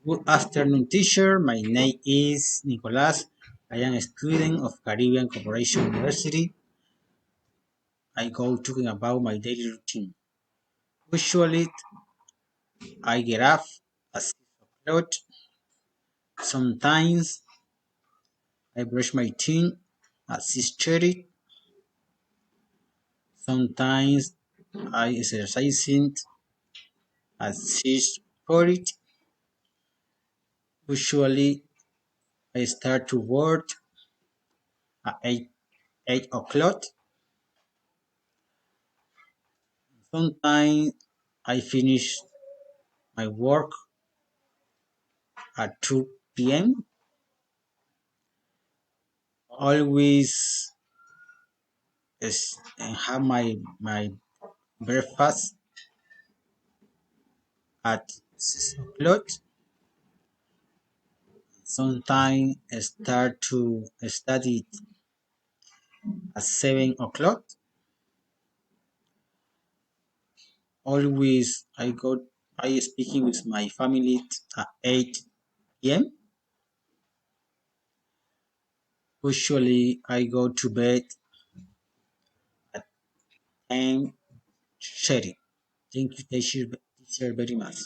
Good afternoon, teacher. My name is Nicolas. I am a student of Caribbean Corporation University. I go talking about my daily routine. Usually, I get up at 6 o'clock. Sometimes I brush my teeth at 6:30. Sometimes I exercising at 6:40. Usually, I start to work at 8 o'clock. Sometimes I finish my work at 2 p.m. Always have my breakfast at 6 o'clock. Sometimes I start to study at 7 o'clock. Always I speaking with my family at 8 p.m. Usually I go to bed at 10:30. Thank you, teacher very much.